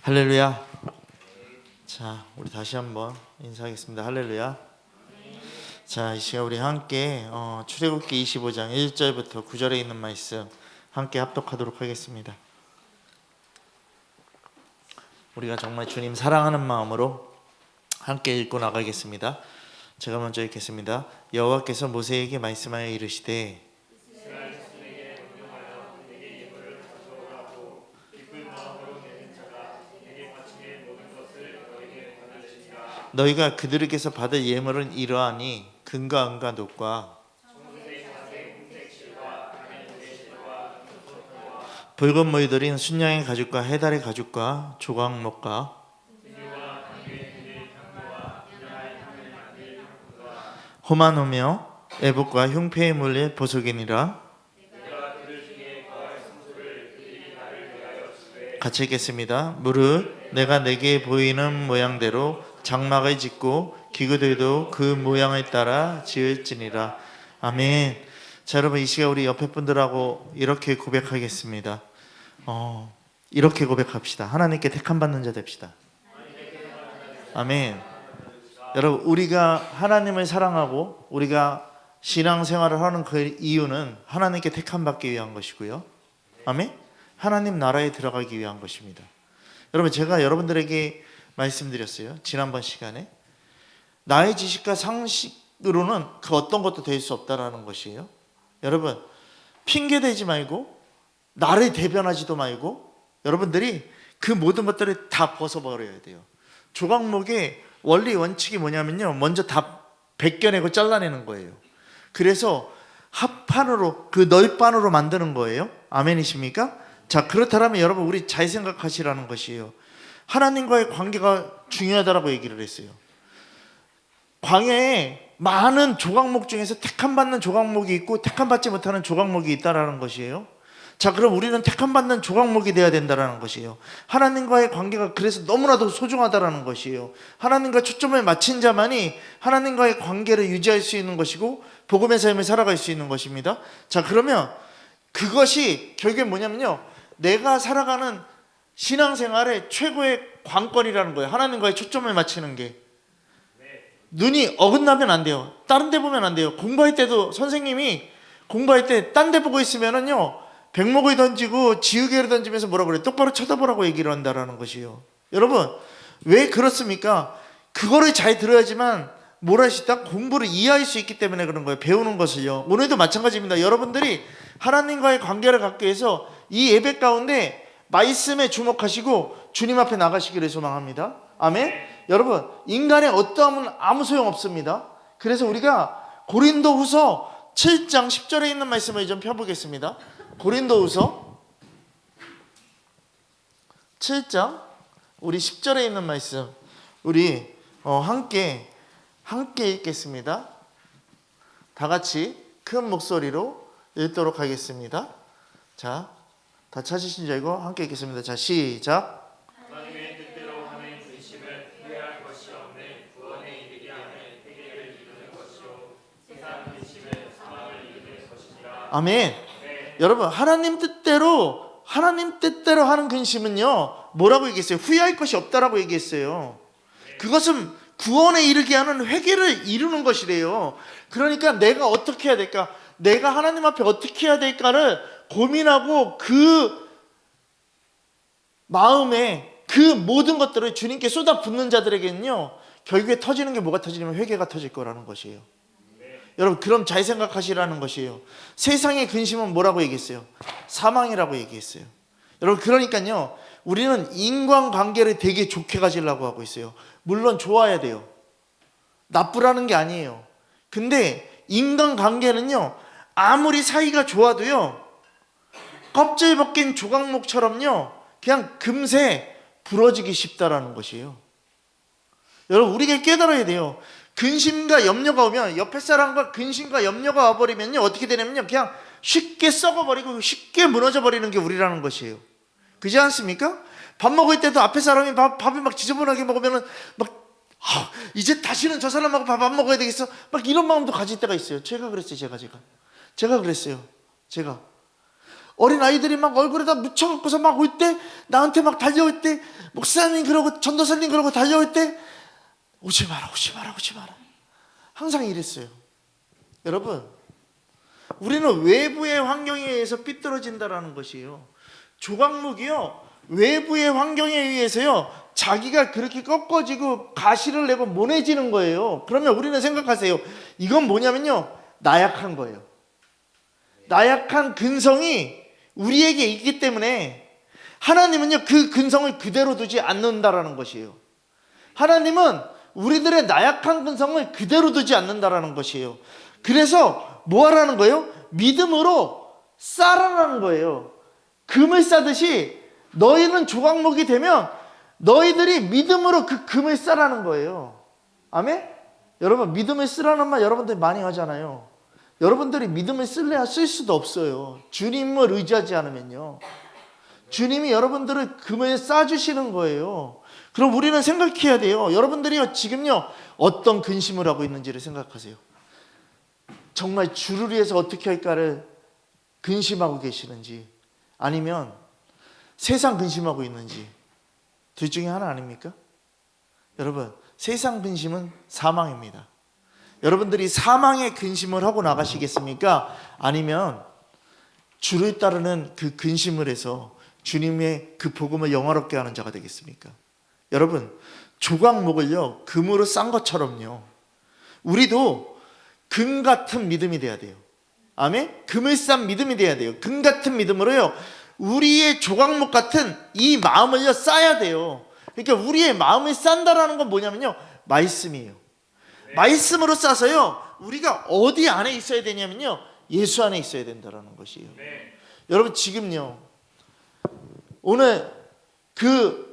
할렐루야. 자, 우리 다시 한번 인사하겠습니다. 할렐루야. 자, 이 시간 우리 함께 출애굽기 25장 1절부터 9절에 있는 말씀 함께 합독하도록 하겠습니다. 우리가 정말 주님 사랑하는 마음으로 함께 읽고 나가겠습니다. 제가 먼저 읽겠습니다. 여호와께서 모세에게 말씀하여 이르시되 너희가 그들에게서 받을 예물은 이러하니 금과 은과 놋과 붉은 모이 들인 순양의 가죽과 해달의 가죽과 조각목과 호마노며 애복과 흉패에 물릴 보석이니라. 같이 읽겠습니다. 무릇 내가 내게 보이는 모양대로 장막을 짓고 기구들도 그 모양을 따라 지을지니라. 아멘. 자, 여러분 이 시간 우리 옆에 분들하고 이렇게 고백하겠습니다. 이렇게 고백합시다. 하나님께 택함 받는 자 됩시다. 아멘. 여러분 우리가 하나님을 사랑하고 우리가 신앙생활을 하는 그 이유는 하나님께 택함 받기 위한 것이고요. 아멘. 하나님 나라에 들어가기 위한 것입니다. 여러분 제가 여러분들에게 말씀드렸어요. 지난번 시간에 나의 지식과 상식으로는 그 어떤 것도 될 수 없다라는 것이에요. 여러분 핑계대지 말고 나를 대변하지도 말고 여러분들이 그 모든 것들을 다 벗어버려야 돼요. 조각목의 원리 원칙이 뭐냐면요, 먼저 다 벗겨내고 잘라내는 거예요. 그래서 합판으로 그 널판으로 만드는 거예요. 아멘이십니까? 자, 그렇다면 여러분 우리 잘 생각하시라는 것이에요. 하나님과의 관계가 중요하다라고 얘기를 했어요. 광야에 많은 조각목 중에서 택함받는 조각목이 있고 택함받지 못하는 조각목이 있다라는 것이에요. 자, 그럼 우리는 택함받는 조각목이 되어야 된다라는 것이에요. 하나님과의 관계가 그래서 너무나도 소중하다라는 것이에요. 하나님과 초점을 맞춘 자만이 하나님과의 관계를 유지할 수 있는 것이고 복음의 삶을 살아갈 수 있는 것입니다. 자, 그러면 그것이 결국에 뭐냐면요, 내가 살아가는 신앙생활의 최고의 관건이라는 거예요. 하나님과의 초점을 맞추는 게. 눈이 어긋나면 안 돼요. 다른 데 보면 안 돼요. 공부할 때도 선생님이 공부할 때 딴 데 보고 있으면은요, 백목을 던지고 지우개를 던지면서 뭐라고 그래요? 똑바로 쳐다보라고 얘기를 한다라는 것이에요. 여러분 왜 그렇습니까? 그거를 잘 들어야지만 뭘 할 수 있다? 공부를 이해할 수 있기 때문에 그런 거예요. 배우는 것을요. 오늘도 마찬가지입니다. 여러분들이 하나님과의 관계를 갖기 위해서 이 예배 가운데 말씀에 주목하시고 주님 앞에 나가시기를 소망합니다. 아멘. 여러분 인간의 어떠함은 아무 소용 없습니다. 그래서 우리가 고린도후서 7장 10절에 있는 말씀을 좀 펴보겠습니다. 고린도후서 7장 우리 10절에 있는 말씀 우리 함께 읽겠습니다. 다 같이 큰 목소리로 읽도록 하겠습니다. 자, 다 찾으신 줄 알고 함께 읽겠습니다. 자, 시작. 하나님의 뜻대로 하는 근심을 후회할 것이 없는 구원에 이르게 하는 회개를 이루는 것이요 세상 근심은 사망을 이루는 것이니라. 아멘. 네. 여러분 하나님 뜻대로 하는 근심은요 뭐라고 얘기했어요? 후회할 것이 없다라고 얘기했어요. 네. 그것은 구원에 이르게 하는 회개를 이루는 것이래요. 그러니까 내가 어떻게 해야 될까? 내가 하나님 앞에 어떻게 해야 될까를 고민하고 그 마음에 그 모든 것들을 주님께 쏟아붓는 자들에게는요 결국에 터지는 게 뭐가 터지냐면 회개가 터질 거라는 것이에요. 여러분 그럼 잘 생각하시라는 것이에요. 세상의 근심은 뭐라고 얘기했어요? 사망이라고 얘기했어요. 여러분 그러니까요 우리는 인간관계를 되게 좋게 가지려고 하고 있어요. 물론 좋아야 돼요. 나쁘라는 게 아니에요. 근데 인간관계는요 아무리 사이가 좋아도요 껍질 벗긴 조각목처럼요 그냥 금세 부러지기 쉽다라는 것이에요. 여러분 우리가 깨달아야 돼요. 근심과 염려가 오면 옆에 사람과 근심과 염려가 와버리면요 어떻게 되냐면요 그냥 쉽게 썩어버리고 쉽게 무너져버리는 게 우리라는 것이에요. 그렇지 않습니까? 밥 먹을 때도 앞에 사람이 밥을 막 지저분하게 먹으면은 막 이제 다시는 저 사람하고 밥 안 먹어야 되겠어 막 이런 마음도 가질 때가 있어요. 제가 그랬어요. 제가 그랬어요. 제가 어린 아이들이 막 얼굴에다 묻혀갖고서 막 올 때, 나한테 막 달려올 때, 목사님 그러고 전도사님 그러고 달려올 때, 오지 마라, 오지 마라, 오지 마라. 항상 이랬어요. 여러분, 우리는 외부의 환경에 의해서 삐뚤어진다라는 것이에요. 조각목이요, 외부의 환경에 의해서요, 자기가 그렇게 꺾어지고 가시를 내고 모내지는 거예요. 그러면 우리는 생각하세요. 이건 뭐냐면요, 나약한 거예요. 나약한 근성이 우리에게 있기 때문에 하나님은요, 그 근성을 그대로 두지 않는다라는 것이에요. 하나님은 우리들의 나약한 근성을 그대로 두지 않는다라는 것이에요. 그래서 뭐 하라는 거예요? 믿음으로 쌓아라는 거예요. 금을 싸듯이 너희는 조각목이 되면 너희들이 믿음으로 그 금을 쌓아라는 거예요. 아멘? 여러분, 믿음을 쓰라는 말 여러분들이 많이 하잖아요. 여러분들이 믿음을 쓸래야 쓸 수도 없어요. 주님을 의지하지 않으면요. 주님이 여러분들을 금을 쌓아주시는 거예요. 그럼 우리는 생각해야 돼요. 여러분들이 지금요, 어떤 근심을 하고 있는지를 생각하세요. 정말 주를 위해서 어떻게 할까를 근심하고 계시는지, 아니면 세상 근심하고 있는지, 둘 중에 하나 아닙니까? 여러분, 세상 근심은 사망입니다. 여러분들이 사망의 근심을 하고 나가시겠습니까? 아니면 주를 따르는 그 근심을 해서 주님의 그 복음을 영화롭게 하는 자가 되겠습니까? 여러분, 조각목을요, 금으로 싼 것처럼요, 우리도 금 같은 믿음이 돼야 돼요. 아멘? 금을 싼 믿음이 돼야 돼요. 금 같은 믿음으로요, 우리의 조각목 같은 이 마음을요, 쌓아야 돼요. 그러니까 우리의 마음을 싼다라는 건 뭐냐면요, 말씀이에요. 말씀으로 싸서요, 우리가 어디 안에 있어야 되냐면요, 예수 안에 있어야 된다는 것이에요. 여러분, 지금요, 오늘 그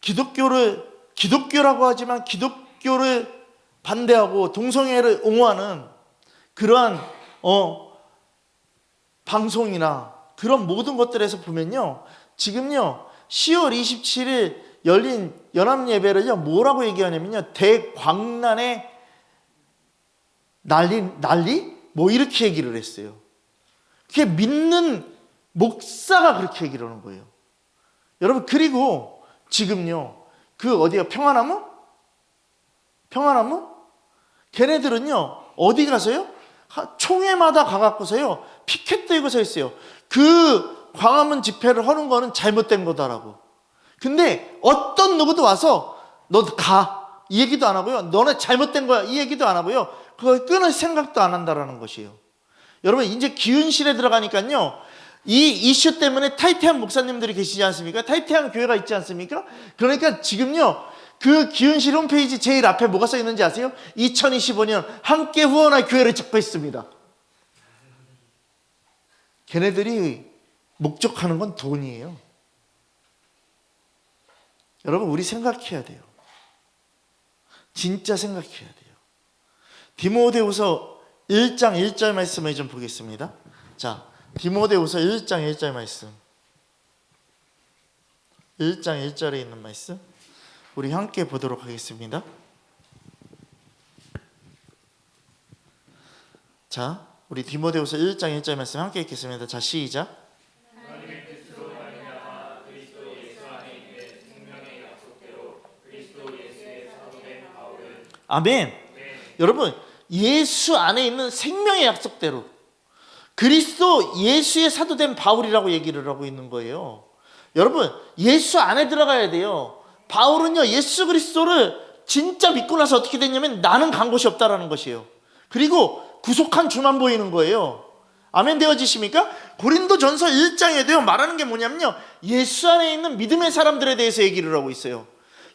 기독교라고 하지만 기독교를 반대하고 동성애를 옹호하는 그러한 방송이나 그런 모든 것들에서 보면요, 지금요 10월 27일 열린 연합예배를요, 뭐라고 얘기하냐면요, 대광난의 난리? 뭐 이렇게 얘기를 했어요. 그게 믿는 목사가 그렇게 얘기를 하는 거예요. 여러분, 그리고 지금요, 그 어디가 평화나무? 걔네들은요, 어디 가서요? 총회마다 가갖고서요, 피켓 들고 서 있어요. 그 광화문 집회를 하는 거는 잘못된 거다라고. 근데 어떤 누구도 와서 너 가, 이 얘기도 안 하고요, 너네 잘못된 거야, 이 얘기도 안 하고요, 그걸 끊을 생각도 안 한다라는 것이에요. 여러분, 이제 기운실에 들어가니까요, 이 이슈 때문에 탈퇴한 목사님들이 계시지 않습니까? 탈퇴한 교회가 있지 않습니까? 그러니까 지금요, 그 기운실 홈페이지 제일 앞에 뭐가 써 있는지 아세요? 2025년 함께 후원할 교회를 찾고 있습니다. 걔네들이 목적하는 건 돈이에요. 여러분, 우리 생각해야 돼요. 진짜 생각해야 돼요. 디모데후서 1장 1절 말씀을 좀 보겠습니다. 자, 디모데후서 1장 1절 말씀, 1장 1절에 있는 말씀 우리 함께 보도록 하겠습니다. 자, 우리 디모데후서 1장 1절 말씀 함께 읽겠습니다. 자, 시작. 아멘. 여러분, 예수 안에 있는 생명의 약속대로 그리스도 예수의 사도된 바울이라고 얘기를 하고 있는 거예요. 여러분, 예수 안에 들어가야 돼요. 바울은요, 예수 그리스도를 진짜 믿고 나서 어떻게 됐냐면 나는 간 곳이 없다라는 것이에요. 그리고 구속한 주만 보이는 거예요. 아멘 되어지십니까? 고린도전서 1장에도요, 말하는 게 뭐냐면요, 예수 안에 있는 믿음의 사람들에 대해서 얘기를 하고 있어요.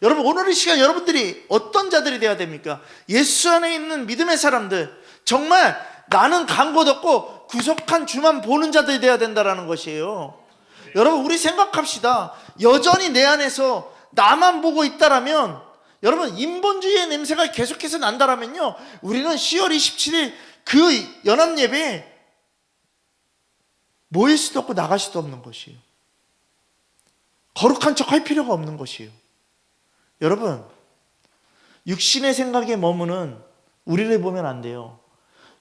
여러분, 오늘 이 시간 여러분들이 어떤 자들이 돼야 됩니까? 예수 안에 있는 믿음의 사람들, 정말 나는 간 곳 없고 구속한 주만 보는 자들이 돼야 된다는 것이에요. 여러분, 우리 생각합시다. 여전히 내 안에서 나만 보고 있다라면, 여러분, 인본주의의 냄새가 계속해서 난다라면요, 우리는 10월 27일 그 연합예배에 모일 수도 없고 나갈 수도 없는 것이에요. 거룩한 척 할 필요가 없는 것이에요. 여러분, 육신의 생각에 머무는 우리를 보면 안 돼요.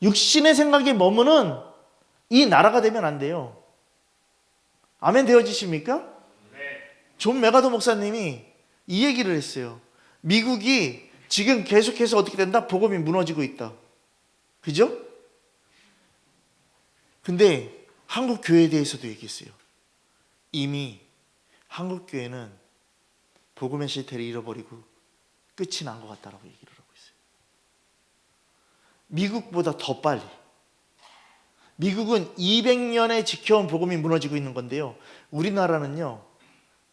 육신의 생각에 머무는 이 나라가 되면 안 돼요. 아멘 되어지십니까? 존 메가더 목사님이 이 얘기를 했어요. 미국이 지금 계속해서 어떻게 된다? 복음이 무너지고 있다. 그죠? 근데 한국 교회에 대해서도 얘기했어요. 이미 한국 교회는 복음의 실태를 잃어버리고 끝이 난 것 같다라고 얘기를 하고 있어요. 미국보다 더 빨리. 미국은 200년에 지켜온 복음이 무너지고 있는 건데요. 우리나라는요,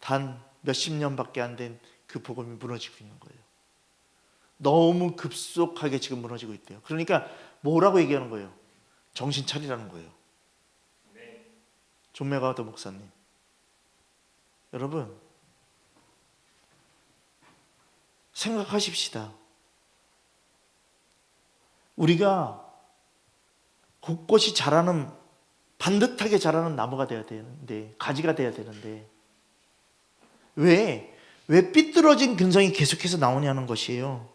단 몇십 년밖에 안 된 그 복음이 무너지고 있는 거예요. 너무 급속하게 지금 무너지고 있대요. 그러니까 뭐라고 얘기하는 거예요? 정신 차리라는 거예요. 존 메가더 목사님. 여러분, 생각하십시다. 우리가 곳곳이 자라는, 반듯하게 자라는 나무가 돼야 되는데, 가지가 돼야 되는데, 왜 삐뚤어진 근성이 계속해서 나오냐는 것이에요.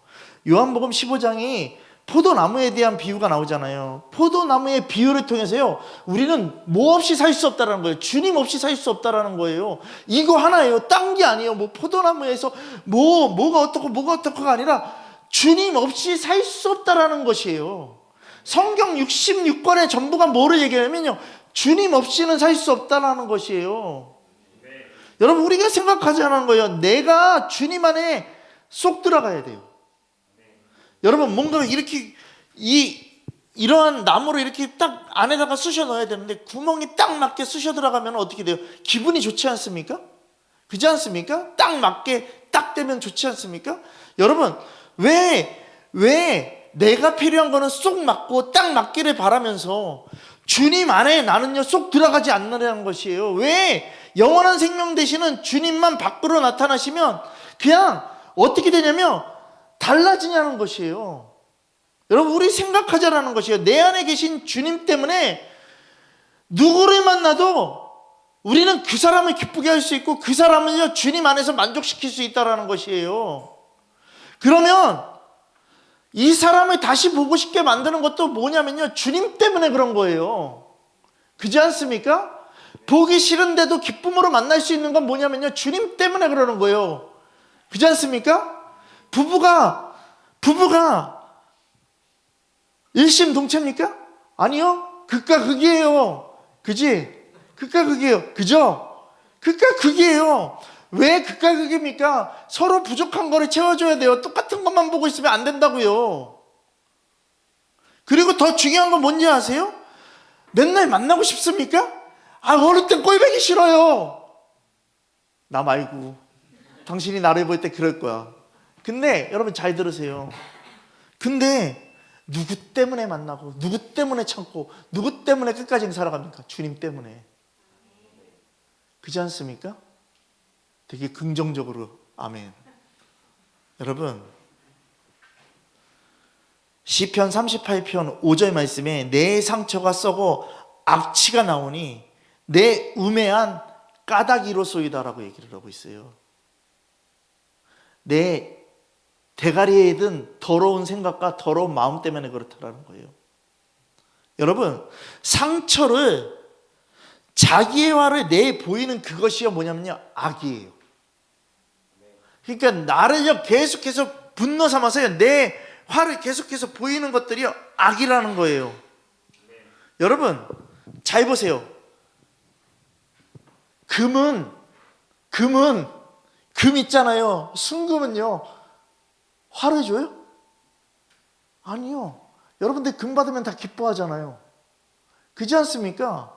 요한복음 15장이 포도나무에 대한 비유가 나오잖아요. 포도나무의 비유를 통해서요, 우리는 뭐 없이 살 수 없다는 거예요. 주님 없이 살 수 없다는 거예요. 이거 하나예요. 딴 게 아니에요. 뭐 포도나무에서 뭐가 어떻고가 아니라 주님 없이 살 수 없다는 것이에요. 성경 66권의 전부가 뭐를 얘기하냐면요, 주님 없이는 살 수 없다는 것이에요. 여러분, 우리가 생각하자는 거예요. 내가 주님 안에 쏙 들어가야 돼요. 여러분, 뭔가 이렇게 이러한 나무를 이렇게 딱 안에다가 쑤셔 넣어야 되는데, 구멍이 딱 맞게 쑤셔 들어가면 어떻게 돼요? 기분이 좋지 않습니까? 그렇지 않습니까? 딱 맞게 딱 되면 좋지 않습니까? 여러분, 왜 내가 필요한 거는 쏙 맞고 딱 맞기를 바라면서 주님 안에 나는요 쏙 들어가지 않는다는 것이에요. 왜? 영원한 생명 되시는 주님만 밖으로 나타나시면 그냥 어떻게 되냐면 달라지냐는 것이에요. 여러분, 우리 생각하자라는 것이에요. 내 안에 계신 주님 때문에 누구를 만나도 우리는 그 사람을 기쁘게 할 수 있고 그 사람을요 주님 안에서 만족시킬 수 있다는 것이에요. 그러면 이 사람을 다시 보고 싶게 만드는 것도 뭐냐면요, 주님 때문에 그런 거예요. 그렇지 않습니까? 보기 싫은데도 기쁨으로 만날 수 있는 건 뭐냐면요, 주님 때문에 그러는 거예요. 그렇지 않습니까? 부부가 일심동체입니까? 아니요. 극과 극이에요. 그지? 극과 극이에요. 그죠? 극과 극이에요. 왜 극과 극입니까? 서로 부족한 거를 채워줘야 돼요. 똑같은 것만 보고 있으면 안 된다고요. 그리고 더 중요한 건 뭔지 아세요? 맨날 만나고 싶습니까? 어느 땐 꼴보기 싫어요. 나 말고 당신이 나를 볼 때 그럴 거야. 근데 여러분 잘 들으세요. 근데 누구 때문에 만나고 누구 때문에 참고 누구 때문에 끝까지 살아갑니까? 주님 때문에. 그렇지 않습니까? 되게 긍정적으로 아멘. 여러분, 시편 38편 5절 말씀에 내 상처가 썩어 악취가 나오니 내 우매한 까닭이로소이다라고 얘기를 하고 있어요. 내 대가리에 든 더러운 생각과 더러운 마음 때문에 그렇다라는 거예요. 여러분, 상처를 자기의 화를 내보이는 그것이요 뭐냐면요, 악이에요. 그러니까 나를요 계속해서 분노 삼아서요 내 화를 계속해서 보이는 것들이요 악이라는 거예요. 여러분 잘 보세요. 금 있잖아요. 순금은요 화를 줘요? 아니요. 여러분들 금 받으면 다 기뻐하잖아요. 그렇지 않습니까?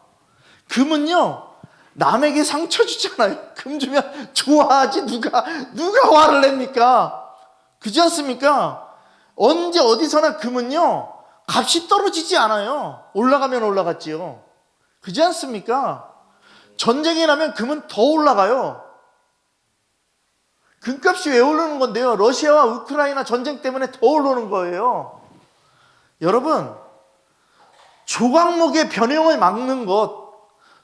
금은요 남에게 상처 주잖아요. 금 주면 좋아하지 누가 화를 냅니까? 그렇지 않습니까? 언제 어디서나 금은요 값이 떨어지지 않아요. 올라가면 올라갔지요. 그렇지 않습니까? 전쟁이 나면 금은 더 올라가요. 금값이 왜 오르는 건데요? 러시아와 우크라이나 전쟁 때문에 더 오르는 거예요. 여러분, 조각목의 변형을 막는 것,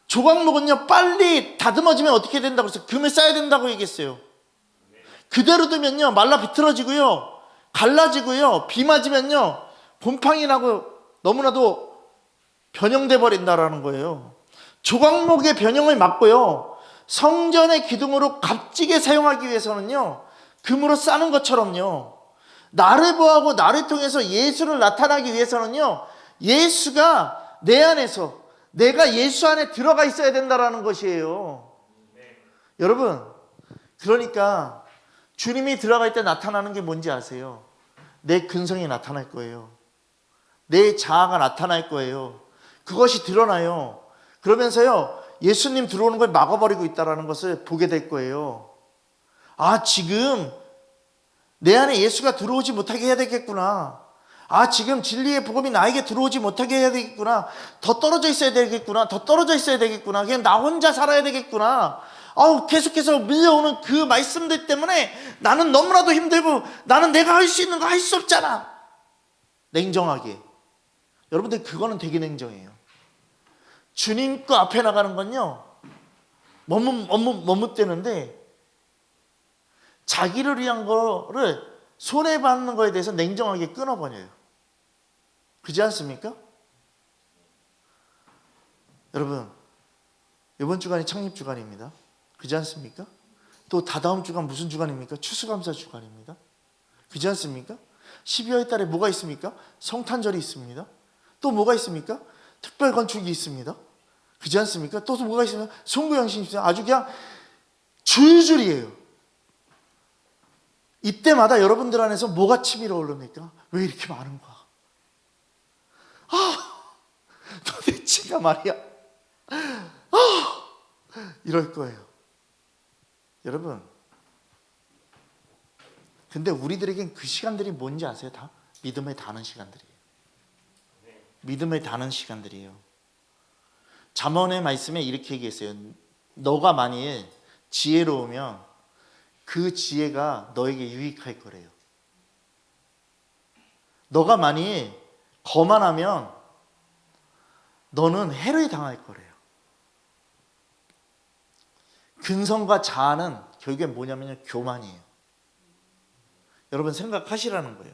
조각목은요 빨리 다듬어지면 어떻게 된다고 해서 금을 싸야 된다고 얘기했어요. 그대로 두면요 말라 변형돼 버린다라는 거예요. 조각목의 변형을 막고요, 성전의 기둥으로 값지게 사용하기 위해서는요, 금으로 싸는 것처럼요, 나를 보하고 나를 통해서 예수를 나타나기 위해서는요, 예수가 내 안에서, 내가 예수 안에 들어가 있어야 된다라는 것이에요. 여러분, 그러니까 주님이 들어갈 때 나타나는 게 뭔지 아세요? 내 근성이 나타날 거예요. 내 자아가 나타날 거예요. 그것이 드러나요. 그러면서요, 예수님 들어오는 걸 막아버리고 있다는 것을 보게 될 거예요. 아, 지금 내 안에 예수가 들어오지 못하게 해야 되겠구나. 아, 지금 진리의 복음이 나에게 들어오지 못하게 해야 되겠구나. 더 떨어져 있어야 되겠구나. 더 떨어져 있어야 되겠구나. 그냥 나 혼자 살아야 되겠구나. 계속해서 밀려오는 그 말씀들 때문에 나는 너무나도 힘들고, 나는 내가 할 수 있는 거 할 수 없잖아. 냉정하게. 여러분들, 그거는 되게 냉정해요. 주님 거 앞에 나가는 건요, 머뭇대는데, 자기를 위한 거를 손해받는 거에 대해서 냉정하게 끊어버려요. 그렇지 않습니까? 여러분, 이번 주간이 창립주간입니다. 그렇지 않습니까? 또 다다음 주간 무슨 주간입니까? 추수감사 주간입니다. 그렇지 않습니까? 12월 달에 뭐가 있습니까? 성탄절이 있습니다. 또 뭐가 있습니까? 특별건축이 있습니다. 그렇지 않습니까? 또 뭐가 있습니까? 송구영신이 있습니다. 아주 그냥 줄줄이에요. 이때마다 여러분들 안에서 뭐가 치밀어 오릅니까? 왜 이렇게 많은가? 도대체가 말이야. 이럴 거예요. 여러분, 근데 우리들에겐 그 시간들이 뭔지 아세요? 다 믿음을 다는 시간들이에요. 믿음을 다는 시간들이에요. 잠언의 말씀에 이렇게 얘기했어요. 너가 만일 지혜로우면 그 지혜가 너에게 유익할 거래요. 너가 만일 거만하면 너는 해를 당할 거래요. 근성과 자아는 결국엔 뭐냐면요, 교만이에요. 여러분, 생각하시라는 거예요.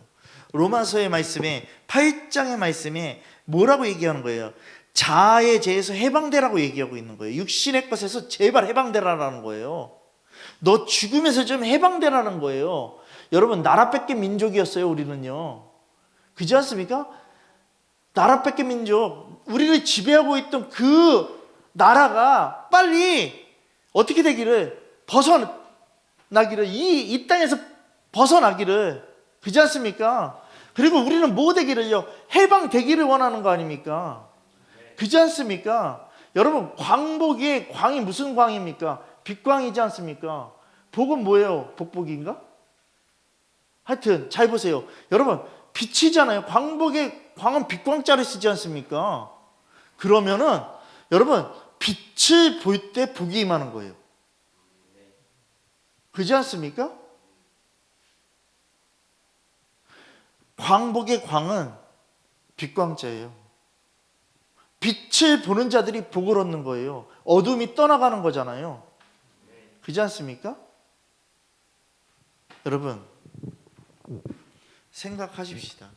로마서의 말씀에 8장의 말씀에 뭐라고 얘기하는 거예요? 자아에 대해서 해방되라고 얘기하고 있는 거예요. 육신의 것에서 제발 해방되라는 거예요. 너 죽음에서 좀 해방되라는 거예요. 여러분, 나라 뺏긴 민족이었어요, 우리는요. 그렇지 않습니까? 나라 뺏긴 민족, 우리를 지배하고 있던 그 나라가 빨리 어떻게 되기를, 벗어나기를, 이 땅에서 벗어나기를, 그렇지 않습니까? 그리고 우리는 뭐 되기를요? 해방되기를 원하는 거 아닙니까? 그렇지 않습니까? 여러분, 광복의 광이 무슨 광입니까? 빛광이지 않습니까? 복은 뭐예요? 복복인가? 하여튼 잘 보세요. 여러분, 빛이잖아요. 광복의 광은 빛광자를 쓰지 않습니까? 그러면은 여러분, 빛을 볼 때 복이 임하는 거예요. 그렇지 않습니까? 광복의 광은 빛광자예요. 빛을 보는 자들이 복을 얻는 거예요. 어둠이 떠나가는 거잖아요. 그렇지 않습니까? 여러분, 생각하십시다.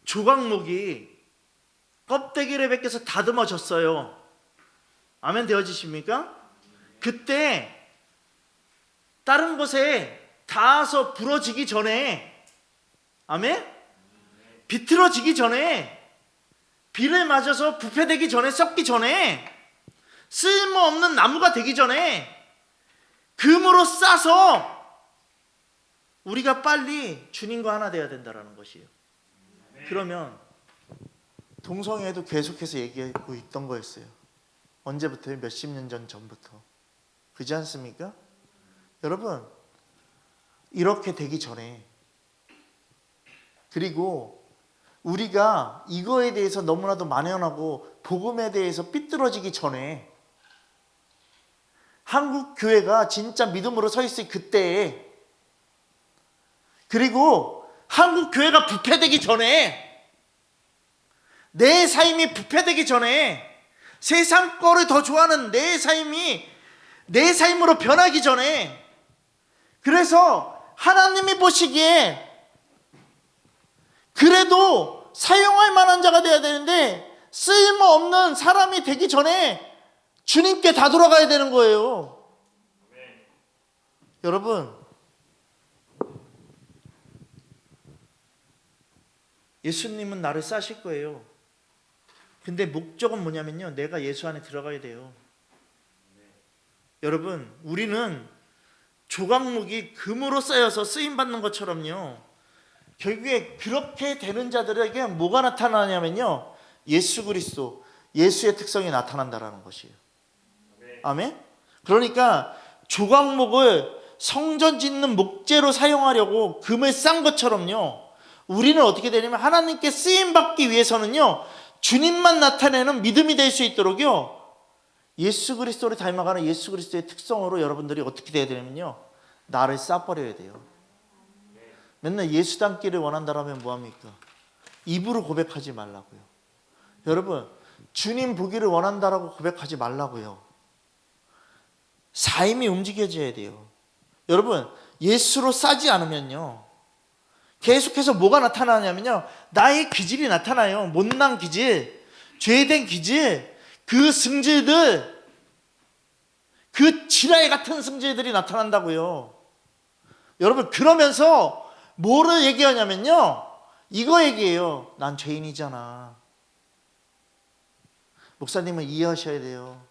조각목이 껍데기를 벗겨서 다듬어졌어요. 아멘 되어지십니까? 그때 다른 곳에 닿아서 부러지기 전에, 아멘? 비틀어지기 전에, 비를 맞아서 부패되기 전에, 썩기 전에, 쓸모없는 나무가 되기 전에 금으로 싸서 우리가 빨리 주님과 하나 되어야 된다는 것이에요. 그러면 동성애도 계속해서 얘기하고 있던 거였어요. 언제부터요? 몇십 년 전부터. 그렇지 않습니까? 여러분, 이렇게 되기 전에, 그리고 우리가 이거에 대해서 너무나도 만연하고 복음에 대해서 삐뚤어지기 전에, 한국 교회가 진짜 믿음으로 서 있을 그때에, 그리고 한국 교회가 부패되기 전에, 내 삶이 부패되기 전에, 세상 거를 더 좋아하는 내 삶이 내 삶으로 변하기 전에, 그래서 하나님이 보시기에 그래도 사용할 만한 자가 돼야 되는데 쓰임없는 사람이 되기 전에 주님께 다 돌아가야 되는 거예요. 여러분, 예수님은 나를 싸실 거예요. 근데 목적은 뭐냐면요, 내가 예수 안에 들어가야 돼요. 여러분, 우리는 조각목이 금으로 쌓여서 쓰임받는 것처럼요, 결국에 그렇게 되는 자들에게 뭐가 나타나냐면요, 예수 그리스도, 예수의 특성이 나타난다라는 것이에요. 아멘? 그러니까 조각목을 성전 짓는 목재로 사용하려고 금을 싼 것처럼요, 우리는 어떻게 되냐면 하나님께 쓰임받기 위해서는요, 주님만 나타내는 믿음이 될 수 있도록요, 예수 그리스도를 닮아가는 예수 그리스도의 특성으로 여러분들이 어떻게 돼야 되냐면요, 나를 싸버려야 돼요. 맨날 예수 닮기를 원한다라면 뭐합니까? 입으로 고백하지 말라고요. 여러분, 주님 보기를 원한다라고 고백하지 말라고요. 삶이 움직여져야 돼요. 여러분, 예수로 싸지 않으면요, 계속해서 뭐가 나타나냐면요, 나의 기질이 나타나요. 못난 기질, 죄된 기질, 그 승질들, 그 지랄 같은 승질들이 나타난다고요. 여러분, 그러면서 뭐를 얘기하냐면요, 이거 얘기해요. 난 죄인이잖아. 목사님은 이해하셔야 돼요.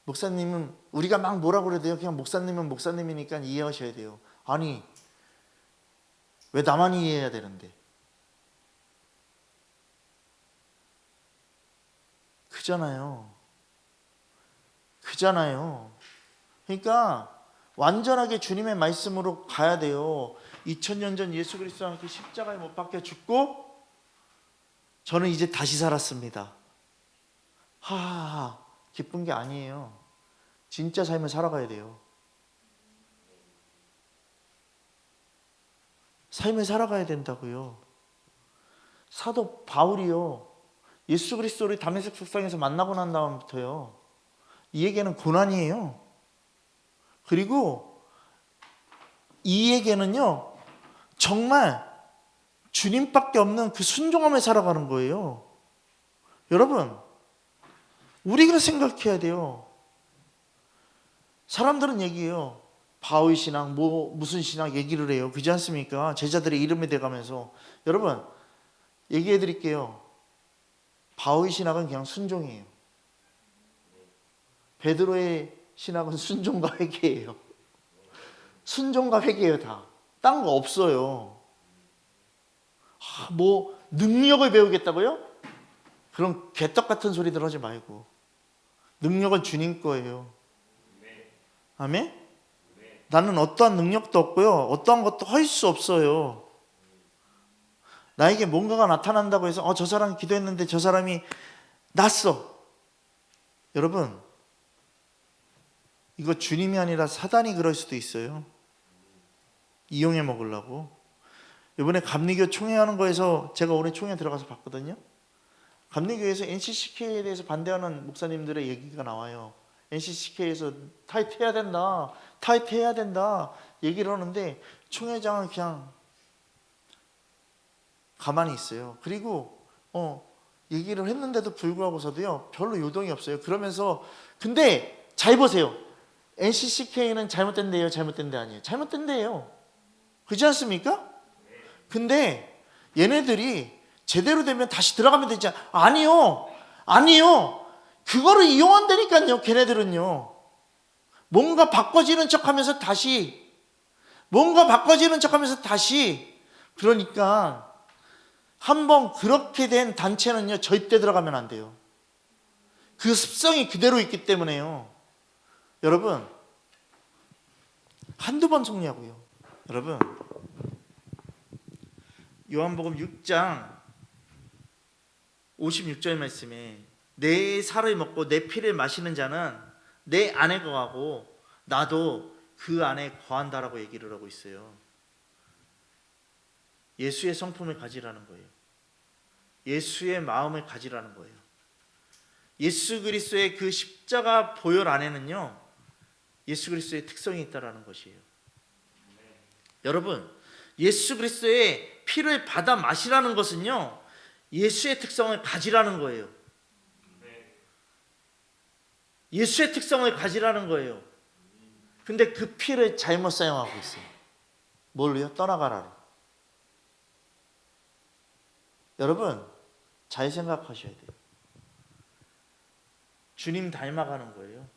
목사님은 우리가 막 뭐라고 그래야 돼요? 그냥 목사님은 목사님이니까 이해하셔야 돼요. 아니, 왜 나만 이해해야 되는데? 그잖아요. 그러니까 완전하게 주님의 말씀으로 가야 돼요. 2000년 전 예수 그리스도와 함께 십자가에 못 박혀 죽고 저는 이제 다시 살았습니다. 하하하, 기쁜 게 아니에요. 진짜 삶을 살아가야 돼요. 삶을 살아가야 된다고요. 사도 바울이요, 예수 그리스도를 다메섹 석상에서 만나고 난 다음부터요, 이에게는 고난이에요. 그리고 이에게는요, 정말 주님밖에 없는 그 순종함을 살아가는 거예요. 여러분, 우리가 생각해야 돼요. 사람들은 얘기해요. 바울 신앙, 무슨 신앙 얘기를 해요. 그렇지 않습니까? 제자들의 이름이 돼가면서. 여러분, 얘기해 드릴게요. 바울 신학은 그냥 순종이에요. 베드로의 신학은 순종과 회개예요. 순종과 회개예요, 다. 딴 거 없어요. 뭐 능력을 배우겠다고요? 그런 개떡 같은 소리들 하지 말고, 능력은 주님 거예요. 아멘? 나는 어떠한 능력도 없고요, 어떠한 것도 할 수 없어요. 나에게 뭔가가 나타난다고 해서 저 사람이 기도했는데 저 사람이 났어. 여러분, 이거 주님이 아니라 사단이 그럴 수도 있어요. 이용해 먹으려고. 이번에 감리교 총회하는 거에서 제가 올해 총회 들어가서 봤거든요. 감리교에서 NCCK에 대해서 반대하는 목사님들의 얘기가 나와요. NCCK에서 타이트해야 된다 얘기를 하는데 총회장은 그냥 가만히 있어요. 그리고 얘기를 했는데도 불구하고서도요, 별로 요동이 없어요. 그러면서 근데 잘 보세요. NCCK는 잘못된대요, 잘못된 데 아니에요? 잘못된 데예요. 그렇지 않습니까? 근데 얘네들이 제대로 되면 다시 들어가면 되지 아니요. 그거를 이용한다니까요. 걔네들은요, 뭔가 바꿔지는 척하면서 다시, 그러니까 한번 그렇게 된 단체는요, 절대 들어가면 안 돼요. 그 습성이 그대로 있기 때문에요. 여러분, 한두 번 속냐고요. 여러분, 요한복음 6장 56절 말씀에 내 살을 먹고 내 피를 마시는 자는 내 안에 거하고 나도 그 안에 거한다라고 얘기를 하고 있어요. 예수의 성품을 가지라는 거예요. 예수의 마음을 가지라는 거예요. 예수 그리스도의 그 십자가 보혈 안에는요, 예수 그리스도의 특성이 있다라는 것이에요. 여러분, 예수 그리스도의 피를 받아 마시라는 것은요, 예수의 특성을 가지라는 거예요. 예수의 특성을 가지라는 거예요. 근데 그 피를 잘못 사용하고 있어요. 뭘로요? 떠나가라로. 여러분, 잘 생각하셔야 돼요. 주님 닮아가는 거예요.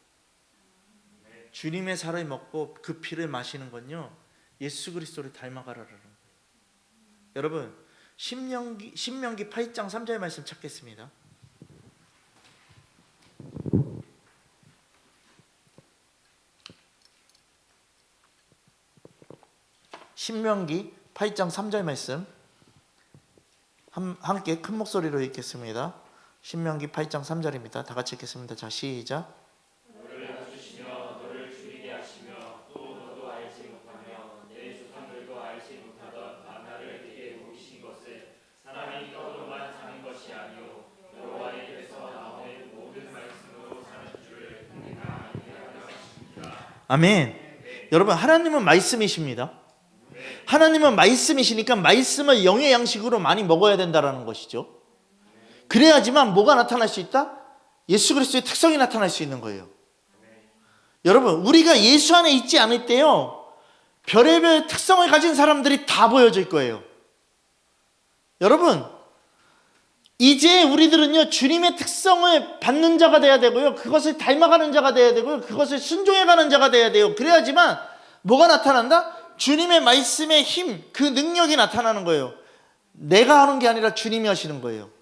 주님의 살을 먹고 그 피를 마시는 건요, 예수 그리스도를 닮아가라는 거예요. 여러분, 신명기 8장 3절 말씀 찾겠습니다. 신명기 8장 3절 말씀 함께 큰 목소리로 읽겠습니다. 신명기 8장 3절입니다. 다 같이 읽겠습니다. 자, 시작. 너를 낮추시며 너를 줄이게 하시며 또 너도 알지 못하며 내 조상들도 알지 못하던 만나를 네게 보이신 것을 사람이 떡으로만 사는 것이 아니요 여호와의 입에서 나오는 모든 말씀으로 사는 줄을 내가 알게 하려 하십니다. 아멘. 여러분, 하나님은 말씀이십니다. 하나님은 말씀이시니까 말씀을 영의 양식으로 많이 먹어야 된다는 것이죠. 그래야지만 뭐가 나타날 수 있다? 예수 그리스도의 특성이 나타날 수 있는 거예요. 여러분, 우리가 예수 안에 있지 않을 때요, 별의별 특성을 가진 사람들이 다 보여질 거예요. 여러분, 이제 우리들은요, 주님의 특성을 받는 자가 돼야 되고요, 그것을 닮아가는 자가 돼야 되고요, 그것을 순종해가는 자가 돼야 돼요. 그래야지만 뭐가 나타난다? 주님의 말씀의 힘, 그 능력이 나타나는 거예요. 내가 하는 게 아니라 주님이 하시는 거예요.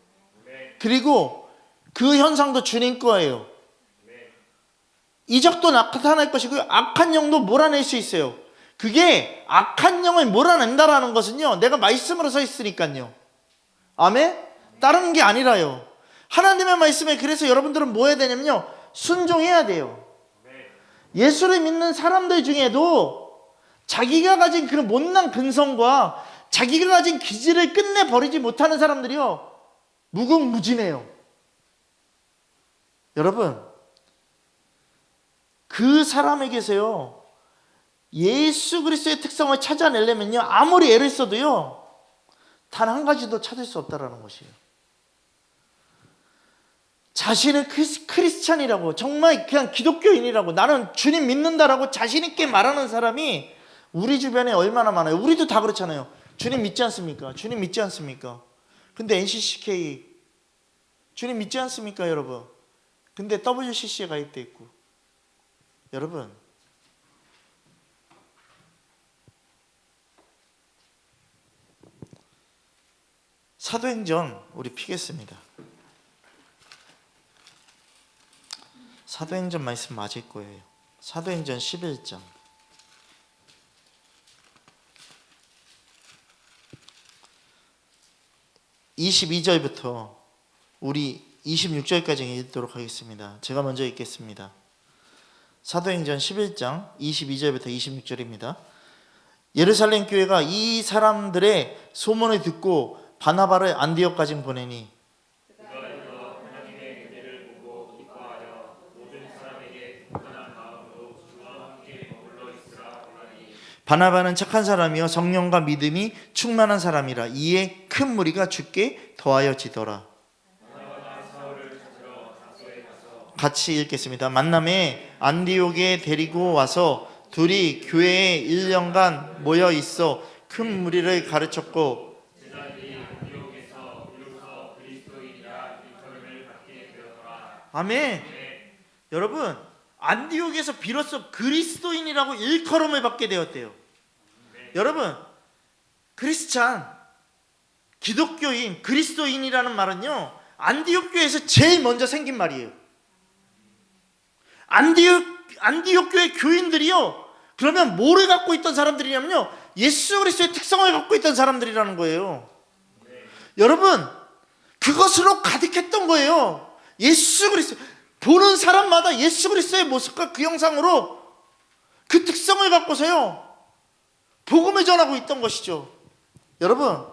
그리고 그 현상도 주님 거예요. 이적도 나타날 것이고요, 악한 영도 몰아낼 수 있어요. 그게 악한 영을 몰아낸다라는 것은요, 내가 말씀으로 서 있으니까요. 아멘? 다른 게 아니라요. 하나님의 말씀에, 그래서 여러분들은 뭐 해야 되냐면요, 순종해야 돼요. 예수를 믿는 사람들 중에도 자기가 가진 그런 못난 근성과 자기가 가진 기질을 끝내버리지 못하는 사람들이요, 무궁무진해요. 여러분, 그 사람에게서요, 예수 그리스도의 특성을 찾아내려면요, 아무리 애를 써도요, 단 한 가지도 찾을 수 없다라는 것이에요. 자신을 크리스찬이라고, 정말 그냥 기독교인이라고, 나는 주님 믿는다라고 자신 있게 말하는 사람이 우리 주변에 얼마나 많아요. 우리도 다 그렇잖아요. 주님 믿지 않습니까? 주님 믿지 않습니까? 근데 NCCK 주님 믿지 않습니까, 여러분? 근데 WCC에 가입돼 있고. 여러분, 사도행전 우리 피겠습니다. 사도행전 말씀 맞을 거예요. 사도행전 11장. 22절부터 우리 26절까지 읽도록 하겠습니다. 제가 먼저 읽겠습니다. 사도행전 11장 22절부터 26절입니다. 예루살렘 교회가 이 사람들의 소문을 듣고 바나바를 안디옥까지 보내니 하나님의 은혜를 보고 기뻐하여 모든 사람에게 평안한 마음으로 주와 함께 머물러 있으라 하니 바나바는 착한 사람이요 성령과 믿음이 충만한 사람이라 이에 큰 무리가 주께 더하여지더라. 같이 읽겠습니다. 만남에 안디옥에 데리고 와서 둘이 교회에 1년간 모여 있어 큰 무리를 가르쳤고 아멘. 여러분, 안디옥에서 비로소 그리스도인이라고 일컬음을 받게 되었대요. 여러분, 크리스찬, 기독교인, 그리스도인이라는 말은요, 안디옥 교회에서 제일 먼저 생긴 말이에요. 안디옥 교회 교인들이요, 그러면 뭐를 갖고 있던 사람들이냐면요, 예수 그리스도의 특성을 갖고 있던 사람들이라는 거예요. 여러분, 그것으로 가득했던 거예요. 예수 그리스도, 보는 사람마다 예수 그리스도의 모습과 그 형상으로 그 특성을 갖고서요, 복음을 전하고 있던 것이죠. 여러분,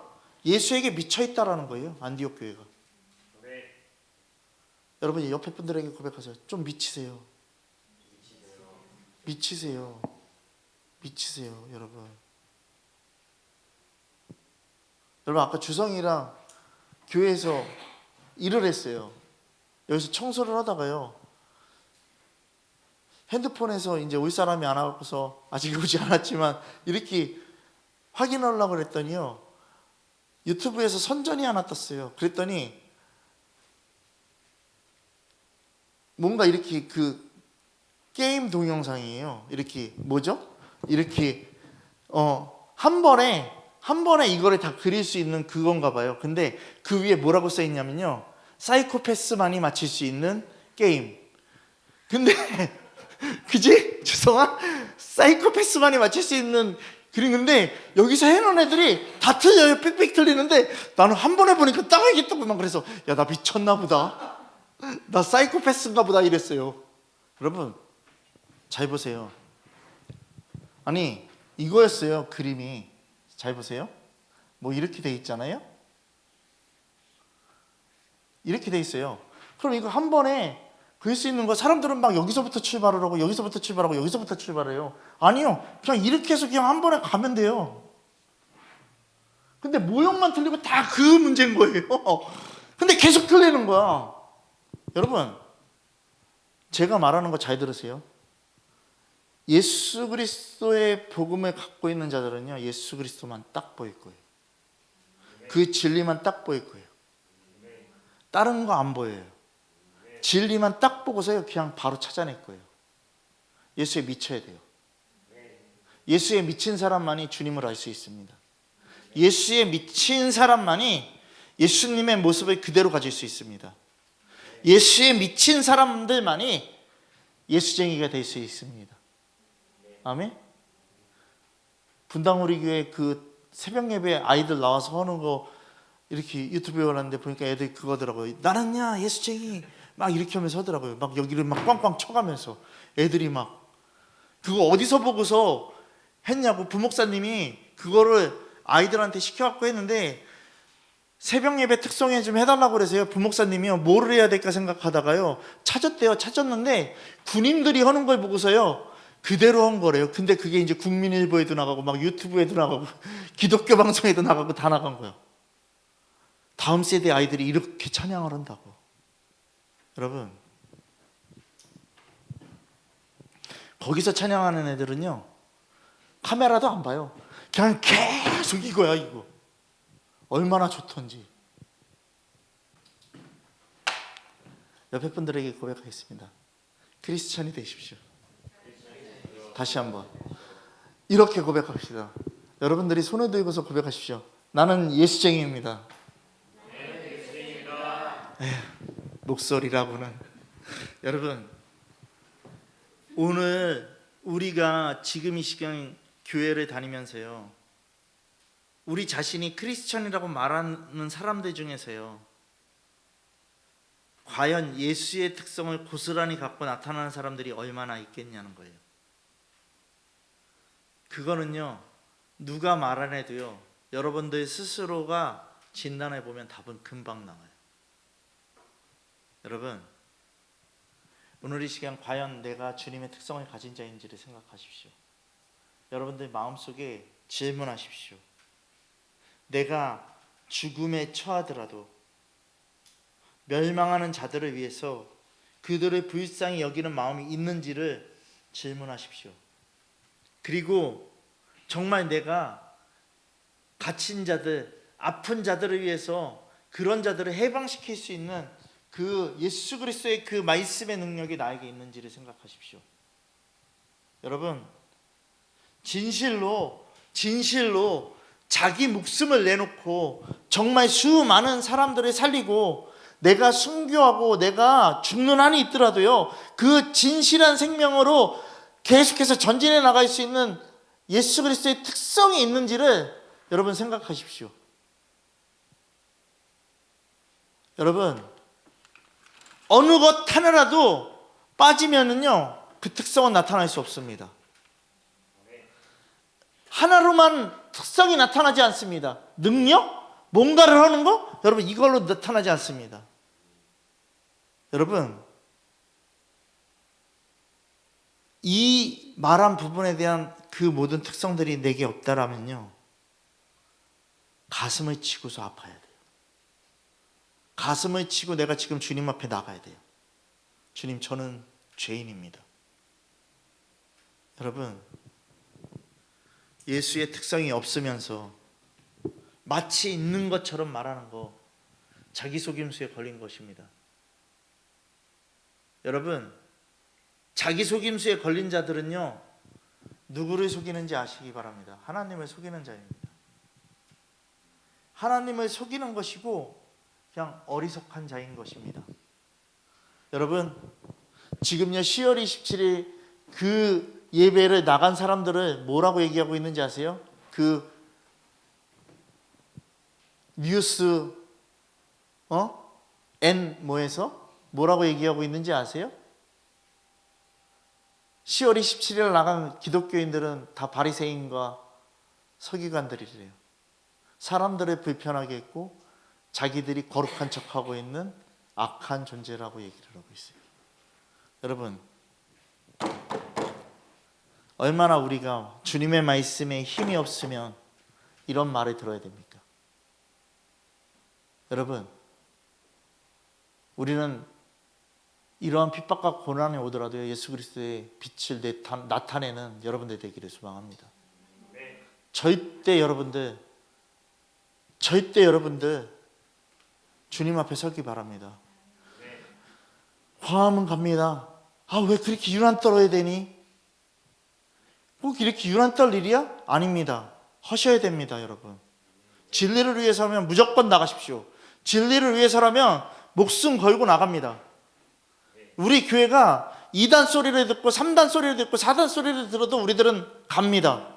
예수에게 미쳐있다라는 거예요, 안디옥 교회가. 여러분, 옆에 분들에게 고백하세요. 좀 미치세요. 미치세요. 미치세요, 여러분. 여러분 아까 주성이랑 교회에서 일을 했어요. 여기서 청소를 하다가요, 핸드폰에서 이제 올 사람이 안 와서 아직 오지 않았지만 이렇게 확인하려고 그랬더니요, 유튜브에서 선전이 하나 떴어요. 그랬더니 뭔가 이렇게 그 게임 동영상이에요. 이렇게 뭐죠? 이렇게 한 번에 이거를 다 그릴 수 있는 그건가 봐요. 근데 그 위에 뭐라고 써 있냐면요, 사이코패스만이 맞힐 수 있는 게임. 근데 그지? 주성아? 사이코패스만이 맞힐 수 있는 그림. 근데 여기서 해놓은 애들이 다 틀려요. 빽빽 틀리는데 나는 한 번 해보니까 딱 알겠다고만. 그래서 야, 나 미쳤나 보다, 나 사이코패스인가 보다 이랬어요. 여러분 잘 보세요. 아니 이거였어요. 그림이 잘 보세요. 뭐 이렇게 돼 있잖아요. 이렇게 돼 있어요. 그럼 이거 한 번에 그릴 수 있는 거, 사람들은 막 여기서부터 출발을 하고 여기서부터 출발하고 여기서부터 출발해요. 아니요, 그냥 이렇게 해서 그냥 한 번에 가면 돼요. 근데 모형만 틀리고 다 그 문제인 거예요. 근데 계속 틀리는 거야. 여러분 제가 말하는 거 잘 들으세요. 예수 그리스도의 복음을 갖고 있는 자들은요, 예수 그리스도만 딱 보일 거예요. 그 진리만 딱 보일 거예요. 다른 거 안 보여요. 진리만 딱 보고서요, 그냥 바로 찾아낼 거예요. 예수에 미쳐야 돼요. 예수에 미친 사람만이 주님을 알 수 있습니다. 예수에 미친 사람만이 예수님의 모습을 그대로 가질 수 있습니다. 예수에 미친 사람들만이 예수쟁이가 될 수 있습니다. 아멘. 분당 우리 교회 그 새벽 예배 아이들 나와서 하는 거 이렇게 유튜브에 올랐는데 보니까 애들이 그거더라고요. 나는야 예수쟁이 막 이렇게 하면서 하더라고요. 막 여기를 막 꽝꽝 쳐가면서 애들이 막 그거 어디서 보고서 했냐고 부목사님이 그거를 아이들한테 시켜갖고 했는데, 새벽 예배 특성에 좀 해달라고 그래서요, 부목사님이요 뭐를 해야 될까 생각하다가요 찾았대요. 찾았는데 군인들이 하는 걸 보고서요 그대로 한 거래요. 근데 그게 이제 국민일보에도 나가고 막 유튜브에도 나가고 기독교 방송에도 나가고 다 나간 거예요. 다음 세대 아이들이 이렇게 찬양을 한다고. 여러분 거기서 찬양하는 애들은요 카메라도 안 봐요. 그냥 계속 이거야, 이거. 얼마나 좋던지. 옆에 분들에게 고백하겠습니다. 크리스찬이 되십시오. 다시 한번 이렇게 고백합시다. 여러분들이 손을 들고서 고백하십시오. 나는 예수쟁이입니다. 목소리라고는. 여러분 오늘 우리가 지금 이 시간 교회를 다니면서요, 우리 자신이 크리스천이라고 말하는 사람들 중에서요, 과연 예수의 특성을 고스란히 갖고 나타나는 사람들이 얼마나 있겠냐는 거예요. 그거는요 누가 말 안 해도요 여러분들 스스로가 진단해 보면 답은 금방 나와요. 여러분 오늘 이 시간 과연 내가 주님의 특성을 가진 자인지를 생각하십시오. 여러분들 마음속에 질문하십시오. 내가 죽음에 처하더라도 멸망하는 자들을 위해서 그들을 불쌍히 여기는 마음이 있는지를 질문하십시오. 그리고 정말 내가 갇힌 자들, 아픈 자들을 위해서 그런 자들을 해방시킬 수 있는 그 예수 그리스도의 그 말씀의 능력이 나에게 있는지를 생각하십시오. 여러분 진실로 자기 목숨을 내놓고 정말 수많은 사람들을 살리고 내가 순교하고 내가 죽는 한이 있더라도요 그 진실한 생명으로 계속해서 전진해 나갈 수 있는 예수 그리스도의 특성이 있는지를 여러분 생각하십시오. 여러분 어느 것 하나라도 빠지면은요 그 특성은 나타날 수 없습니다. 하나로만 특성이 나타나지 않습니다. 능력? 뭔가를 하는 거? 여러분 이걸로 나타나지 않습니다. 여러분 이 말한 부분에 대한 그 모든 특성들이 내게 없다라면요 가슴을 치고서 아파야 돼요. 가슴을 치고 내가 지금 주님 앞에 나가야 돼요. 주님, 저는 죄인입니다. 여러분, 예수의 특성이 없으면서 마치 있는 것처럼 말하는 거, 자기속임수에 걸린 것입니다. 여러분, 자기속임수에 걸린 자들은요, 누구를 속이는지 아시기 바랍니다. 하나님을 속이는 자입니다. 하나님을 속이는 것이고 그냥 어리석한 자인 것입니다. 여러분, 지금요 10월 27일 그 예배를 나간 사람들을 뭐라고 얘기하고 있는지 아세요? 그 뉴스 N 뭐에서 뭐라고 얘기하고 있는지 아세요? 10월 27일 나간 기독교인들은 다 바리새인과 서기관들이래요. 사람들을 불편하게 했고 자기들이 거룩한 척하고 있는 악한 존재라고 얘기를 하고 있어요. 여러분, 얼마나 우리가 주님의 말씀에 힘이 없으면 이런 말을 들어야 됩니까? 여러분, 우리는 이러한 핍박과 고난이 오더라도 예수 그리스도의 빛을 나타내는 여러분들 되기를 소망합니다. 절대 여러분들 주님 앞에 서기 바랍니다. 화하면 갑니다. 왜 그렇게 유난 떨어야 되니? 꼭 이렇게 유난 떨 일이야? 아닙니다. 하셔야 됩니다, 여러분. 진리를 위해서라면 무조건 나가십시오. 진리를 위해서라면 목숨 걸고 나갑니다. 우리 교회가 2단 소리를 듣고 3단 소리를 듣고 4단 소리를 들어도 우리들은 갑니다.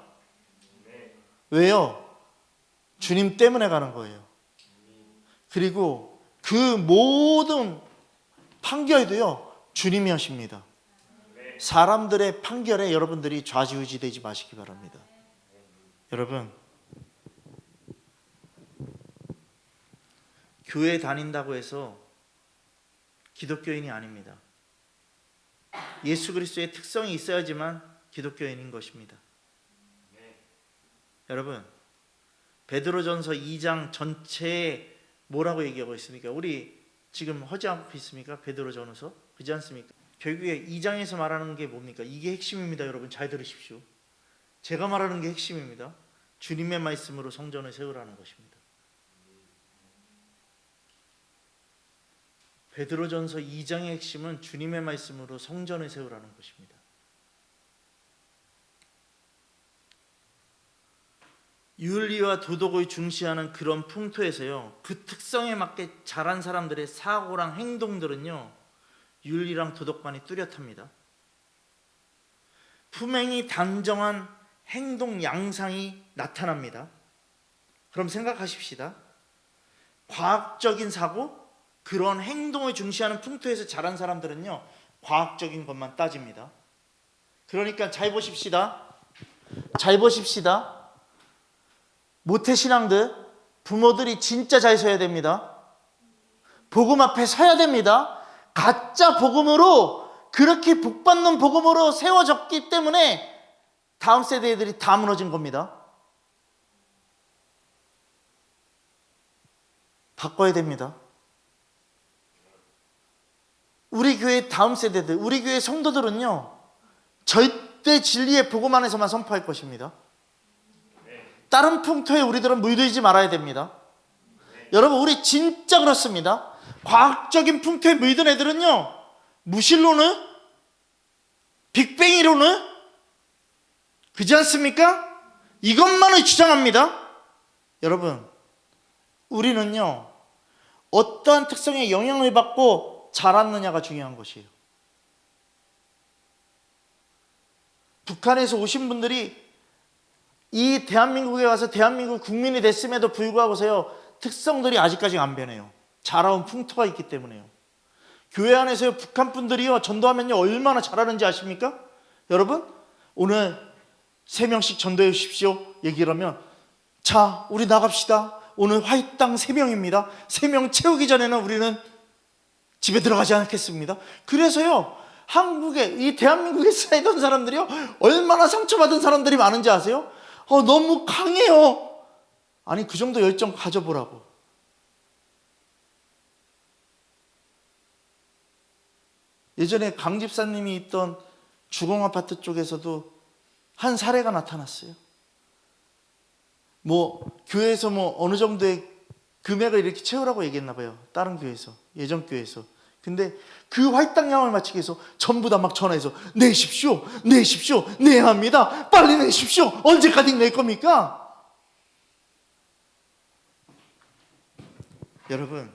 왜요? 주님 때문에 가는 거예요. 그리고 그 모든 판결도요, 주님이 하십니다. 사람들의 판결에 여러분들이 좌지우지 되지 마시기 바랍니다. 여러분, 교회 다닌다고 해서 기독교인이 아닙니다. 예수 그리스도의 특성이 있어야지만 기독교인인 것입니다. 여러분, 베드로전서 2장 전체에 뭐라고 얘기하고 있습니까? 우리 지금 허지않고 있습니까? 베드로전서 그렇지 않습니까? 결국에 2장에서 말하는 게 뭡니까? 이게 핵심입니다. 여러분, 잘 들으십시오. 제가 말하는 게 핵심입니다. 주님의 말씀으로 성전을 세우라는 것입니다. 베드로전서 2장의 핵심은 주님의 말씀으로 성전을 세우라는 것입니다. 윤리와 도덕을 중시하는 그런 풍토에서요, 그 특성에 맞게 자란 사람들의 사고랑 행동들은요, 윤리랑 도덕관이 뚜렷합니다. 분명히 단정한 행동 양상이 나타납니다. 그럼 생각하십시다. 과학적인 사고, 그런 행동을 중시하는 풍토에서 자란 사람들은요, 과학적인 것만 따집니다. 그러니까 잘 보십시다. 모태신앙들, 부모들이 진짜 잘 서야 됩니다. 복음 앞에 서야 됩니다. 가짜 복음으로, 그렇게 복받는 복음으로 세워졌기 때문에 다음 세대들이 다 무너진 겁니다. 바꿔야 됩니다. 우리 교회 다음 세대들, 우리 교회 성도들은요, 절대 진리의 복음 안에서만 선포할 것입니다. 다른 풍토에 우리들은 물들지 말아야 됩니다. 여러분, 우리 진짜 그렇습니다. 과학적인 풍토에 물든 애들은요, 무신론을, 빅뱅이론을, 그렇지 않습니까? 이것만을 주장합니다. 여러분, 우리는요, 어떠한 특성에 영향을 받고 자랐느냐가 중요한 것이에요. 북한에서 오신 분들이 이 대한민국에 와서 대한민국 국민이 됐음에도 불구하고서요, 특성들이 아직까지 안 변해요. 자라온 풍토가 있기 때문에요. 교회 안에서요, 북한 분들이요, 전도하면요, 얼마나 잘하는지 아십니까? 여러분, 오늘 3명씩 전도해 주십시오 얘기를 하면, 자, 우리 나갑시다. 오늘 화이트당 3명입니다. 3명 채우기 전에는 우리는 집에 들어가지 않겠습니다. 그래서요, 한국에, 이 대한민국에 살던 사람들이요, 얼마나 상처받은 사람들이 많은지 아세요? 너무 강해요. 아니 그 정도 열정 가져보라고. 예전에 강 집사님이 있던 주공아파트 쪽에서도 한 사례가 나타났어요. 교회에서 어느 정도의 금액을 이렇게 채우라고 얘기했나 봐요. 다른 교회에서, 예전 교회에서. 근데 그 할당량을 맞추기 위해서 전부 다 막 전화해서 내십시오, 내십시오, 내야 합니다, 빨리 내십시오, 언제까지 낼 겁니까? 여러분,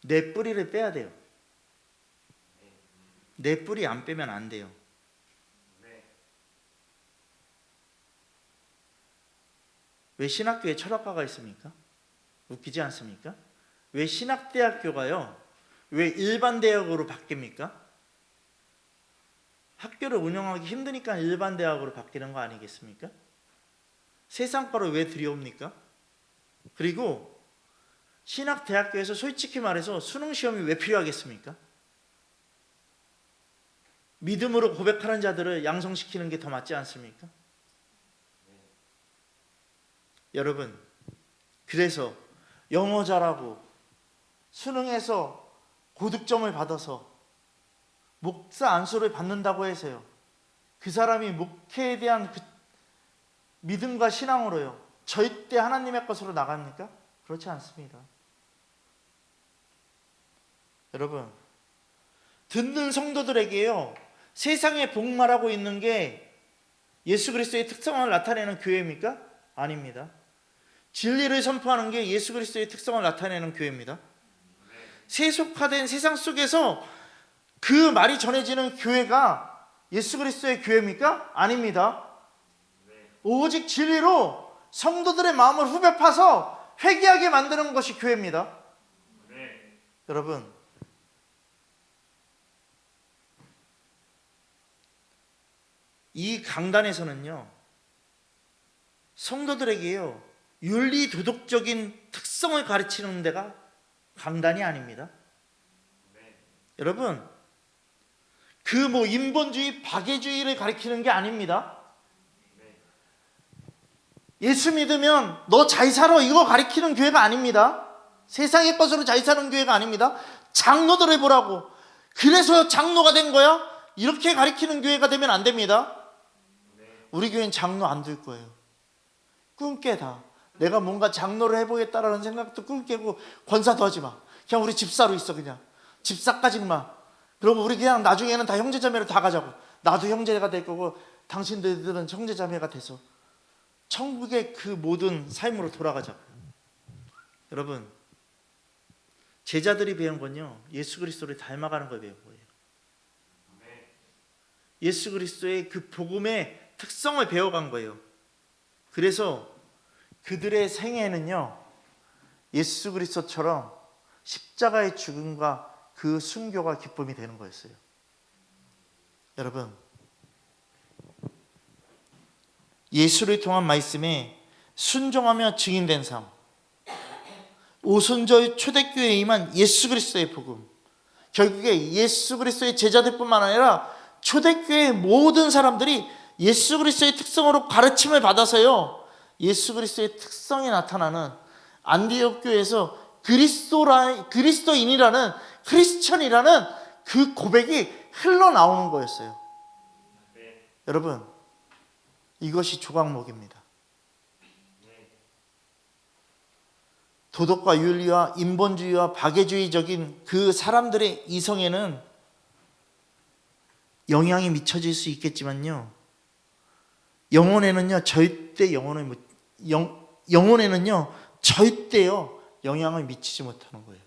내 뿌리를 빼야 돼요. 내 뿌리 안 빼면 안 돼요. 왜 신학교에 철학과가 있습니까? 웃기지 않습니까? 왜 신학대학교가요? 왜 일반 대학으로 바뀝니까? 학교를 운영하기 힘드니까 일반 대학으로 바뀌는 거 아니겠습니까? 세상과로 왜 들여옵니까? 그리고 신학대학교에서 솔직히 말해서 수능시험이 왜 필요하겠습니까? 믿음으로 고백하는 자들을 양성시키는 게 더 맞지 않습니까? 여러분, 그래서 영어 잘하고 수능에서 고득점을 받아서 목사 안수를 받는다고 해서요, 그 사람이 목회에 대한 그 믿음과 신앙으로요 절대 하나님의 것으로 나갑니까? 그렇지 않습니다. 여러분, 듣는 성도들에게요 세상에 복말하고 있는 게 예수 그리스도의 특성을 나타내는 교회입니까? 아닙니다. 진리를 선포하는 게 예수 그리스도의 특성을 나타내는 교회입니다. 세속화된 세상 속에서 그 말이 전해지는 교회가 예수 그리스도의 교회입니까? 아닙니다. 오직 진리로 성도들의 마음을 후벼 파서 회개하게 만드는 것이 교회입니다. 여러분, 이 강단에서는요 성도들에게요 윤리 도덕적인 특성을 가르치는 데가 강단이 아닙니다. 여러분, 그 인본주의, 박애주의를 가르치는 게 아닙니다. 예수 믿으면 너 잘 살아 이거 가르치는 교회가 아닙니다. 세상의 것으로 잘 사는 교회가 아닙니다. 장로들을 보라고, 그래서 장로가 된 거야? 이렇게 가르치는 교회가 되면 안 됩니다. 우리 교회는 장로 안 둘 거예요. 꿈깨 다. 내가 뭔가 장로를 해보겠다라는 생각도 꿈깨고, 권사도 하지 마. 그냥 우리 집사로 있어. 그냥 집사까지만. 그러면 우리 그냥 나중에는 다 형제자매로 다 가자고. 나도 형제가 될 거고 당신들은 형제자매가 돼서 천국의 그 모든 삶으로 돌아가자고. 여러분, 제자들이 배운 건요 예수 그리스도를 닮아가는 걸 배운 거예요. 예수 그리스도의 그 복음의 특성을 배워간 거예요. 그래서 그들의 생애는요 예수 그리스도처럼 십자가의 죽음과 그 순교가 기쁨이 되는 거였어요. 여러분, 예수를 통한 말씀에 순종하며 증인된 삶, 오순절 초대교회에 임한 예수 그리스도의 복음, 결국에 예수 그리스도의 제자들뿐만 아니라 초대교회의 모든 사람들이 예수 그리스도의 특성으로 가르침을 받아서요 예수 그리스도의 특성이 나타나는 안디옥 교회에서 그리스도인이라는, 크리스천이라는 그 고백이 흘러나오는 거였어요. 여러분, 이것이 조각목입니다. 도덕과 윤리와 인본주의와 박애주의적인 그 사람들의 이성에는 영향이 미쳐질 수 있겠지만요, 영혼에는요 절대요 영향을 미치지 못하는 거예요.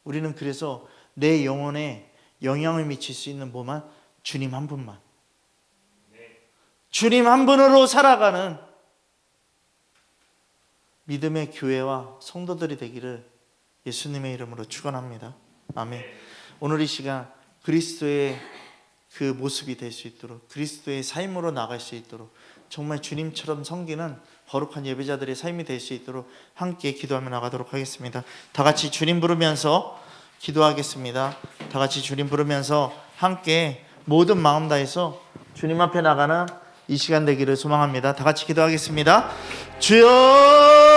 우리는 그래서 내 영혼에 영향을 미칠 수 있는 뭐만? 주님 한 분만. 주님 한 분으로 살아가는 믿음의 교회와 성도들이 되기를 예수님의 이름으로 축원합니다. 아멘. 오늘 이 시간 그리스도의 그 모습이 될 수 있도록, 그리스도의 삶으로 나갈 수 있도록, 정말 주님처럼 섬기는 거룩한 예배자들의 삶이 될 수 있도록 함께 기도하며 나가도록 하겠습니다. 다 같이 주님 부르면서 기도하겠습니다. 다 같이 주님 부르면서 함께 모든 마음 다해서 주님 앞에 나가는 이 시간 되기를 소망합니다. 다 같이 기도하겠습니다. 주여